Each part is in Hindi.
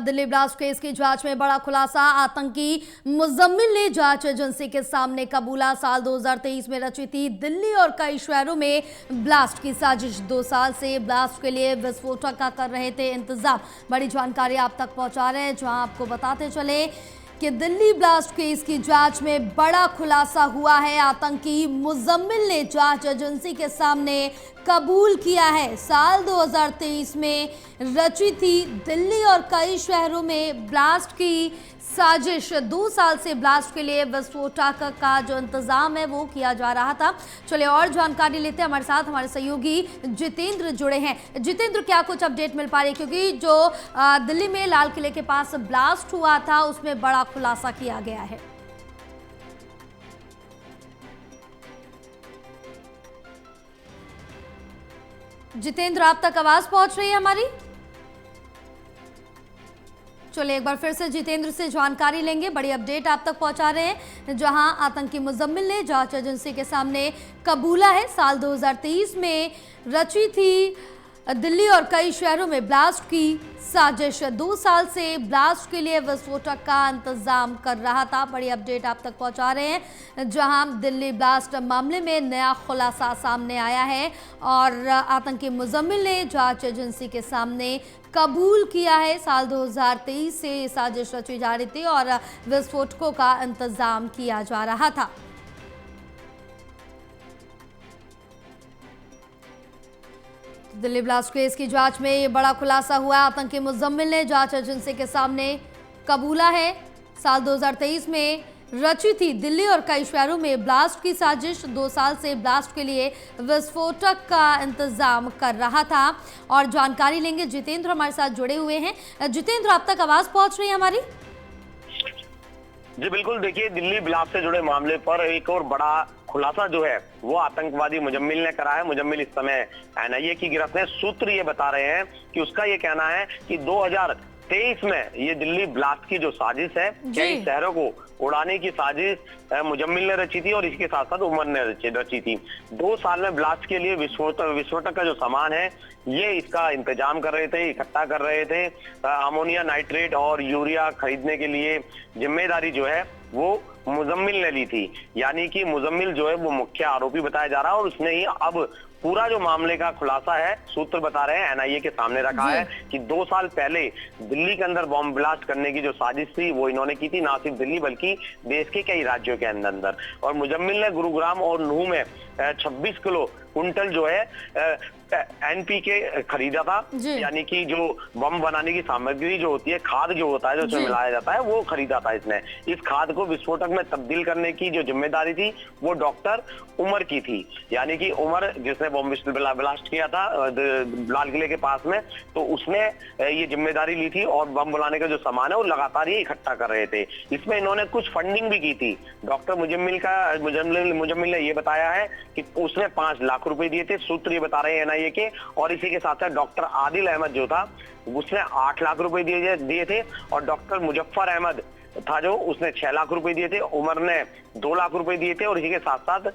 दिल्ली ब्लास्ट केस की जांच में बड़ा खुलासा। आतंकी मुजम्मिल ने जांच एजेंसी के सामने कबूला, साल 2023 में रची थी दिल्ली और कई शहरों में ब्लास्ट की साजिश। 2 साल से ब्लास्ट के लिए विस्फोटक का कर रहे थे इंतजाम। बड़ी जानकारी आप तक पहुंचा रहे हैं, जहां आपको बताते चले कि दिल्ली ब्लास्ट केस की जांच में बड़ा खुलासा हुआ है। आतंकी मुजम्मिल ने जांच एजेंसी के सामने कबूल किया है, साल 2023 में रची थी दिल्ली और कई शहरों में ब्लास्ट की साजिश। 2 साल से ब्लास्ट के लिए विस्फोटक का जो इंतजाम है वो किया जा रहा था। चलिए और जानकारी लेते हैं, हमारे साथ हमारे सहयोगी जितेंद्र जुड़े हैं। जितेंद्र, क्या कुछ अपडेट मिल पा रही है, क्योंकि जो दिल्ली में लाल किले के पास ब्लास्ट हुआ था उसमें बड़ा खुलासा किया गया है। जितेंद्र, आप तक आवाज पहुंच रही है हमारी? चलिए एक बार फिर से जितेंद्र से जानकारी लेंगे। बड़ी अपडेट आप तक पहुंचा रहे हैं, जहां आतंकी मुजम्मिल ने जांच एजेंसी के सामने कबूला है, साल 2023 में रची थी दिल्ली और कई शहरों में ब्लास्ट की साजिश। 2 साल से ब्लास्ट के लिए विस्फोटक का इंतजाम कर रहा था। बड़ी अपडेट आप तक पहुंचा रहे हैं, जहां दिल्ली ब्लास्ट मामले में नया खुलासा सामने आया है और आतंकी मुजम्मिल ने जांच एजेंसी के सामने कबूल किया है, साल 2023 से साजिश रची जा रही थी और विस्फोटकों का इंतजाम किया जा रहा था। दिल्ली ब्लास्ट केस की जांच में ये बड़ा खुलासा हुआ। आतंकी मुजम्मिल ने जांच एजेंसी के सामने कबूला है, साल 2023 में रची थी दिल्ली और कई शहरों में ब्लास्ट की साजिश। 2 साल से ब्लास्ट के लिए विस्फोटक का इंतजाम कर रहा था और जानकारी लेंगे। जितेंद्र हमारे साथ जुड़े हुए हैं। जितेंद्र, आप तक आवाज पहुंच रही है हमारी? जी बिल्कुल, देखिए दिल्ली ब्लास्ट से जुड़े मामले पर एक और बड़ा खुलासा जो है वो आतंकवादी मुजम्मिल ने करा है। मुजम्मिल इस समय एनआईए की गिरफ्त में। सूत्र ये बता रहे हैं कि उसका ये कहना है कि 2023 में ये दिल्ली ब्लास्ट की जो साजिश है, कई शहरों को उड़ाने की साजिश मुजम्मिल ने रची थी और इसके साथ साथ उमर ने रची थी। 2 साल में ब्लास्ट के लिए विस्फोटक का जो सामान है ये इसका इंतजाम कर रहे थे, इकट्ठा कर रहे थे। अमोनिया नाइट्रेट और यूरिया खरीदने के लिए जिम्मेदारी जो है वो मुजम्मिल ने ली थी। यानी कि मुजम्मिल जो है वो मुख्य आरोपी बताया जा रहा है और उसने ही अब पूरा जो मामले का खुलासा है, सूत्र बता रहे हैं, एनआईए के सामने रखा है कि 2 साल पहले दिल्ली के अंदर बॉम्ब ब्लास्ट करने की जो साजिश थी वो इन्होंने की थी, ना सिर्फ दिल्ली बल्कि देश के कई राज्यों के अंदर। और मुजम्मिल ने गुरुग्राम और नूह में 26 किलो कुंटल जो है एनपीके खरीदा था। यानी कि जो बम बनाने की सामग्री जो होती है, खाद जो होता है जो उसमें मिलाया जाता है, वो खरीदा था इसने। इस खाद को विस्फोटक में तब्दील करने की जो जिम्मेदारी थी वो डॉक्टर उमर की थी। यानी कि उमर जिसने बम ब्लास्ट किया था लाल किले के पास में, तो उसने ये जिम्मेदारी ली थी और बम बनाने का जो सामान है वो लगातार ये इकट्ठा कर रहे थे। इसमें इन्होंने कुछ फंडिंग भी की थी। डॉक्टर मुजम्मिल ने ये बताया है कि उसने 5 लाख रुपए दिए थे, सूत्र ये बता रहे हैं एनआईए के। और इसी के साथ साथ डॉक्टर आदिल अहमद जो था उसने 8 लाख रुपए दिए थे और डॉक्टर मुजफ्फर अहमद था जो उसने 6 लाख रुपए दिए थे। उमर ने 2 लाख रुपए दिए थे और इसी के साथ साथ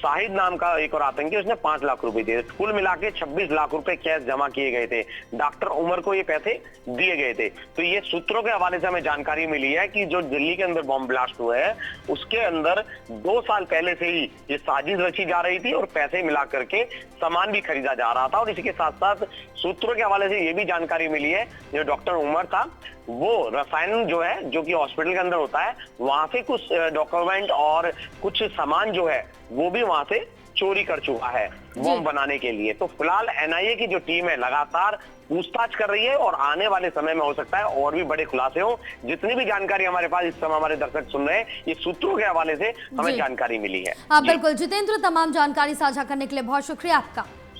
शाहिद नाम का एक और आतंकी, उसने 5 लाख रुपए दिए थे। कुल मिला के 26 लाख रुपए कैश जमा किए गए थे। डॉक्टर उमर को ये पैसे दिए गए थे। तो ये सूत्रों के हवाले से हमें जानकारी मिली है कि जो दिल्ली के अंदर बॉम्ब ब्लास्ट हुआ है उसके अंदर 2 साल पहले से ही ये साजिश रची जा रही थी और पैसे मिला करके सामान भी खरीदा जा रहा था। और इसी के साथ साथ सूत्रों के हवाले से ये भी जानकारी मिली है जो डॉक्टर उमर था वो रसायन जो है जो कि हॉस्पिटल के अंदर होता है, वहां से कुछ डॉक्यूमेंट और कुछ सामान जो है वो भी वहां से चोरी कर चुका है बम बनाने के लिए। तो फिलहाल एनआईए की जो टीम है लगातार पूछताछ कर रही है और आने वाले समय में हो सकता है और भी बड़े खुलासे हो। जितनी भी जानकारी हमारे पास इस समय हमारे दर्शक सुन रहे हैं, ये सूत्रों के हवाले से हमें जानकारी मिली है। बिल्कुल जितेंद्र, तमाम जानकारी साझा करने के लिए बहुत शुक्रिया आपका।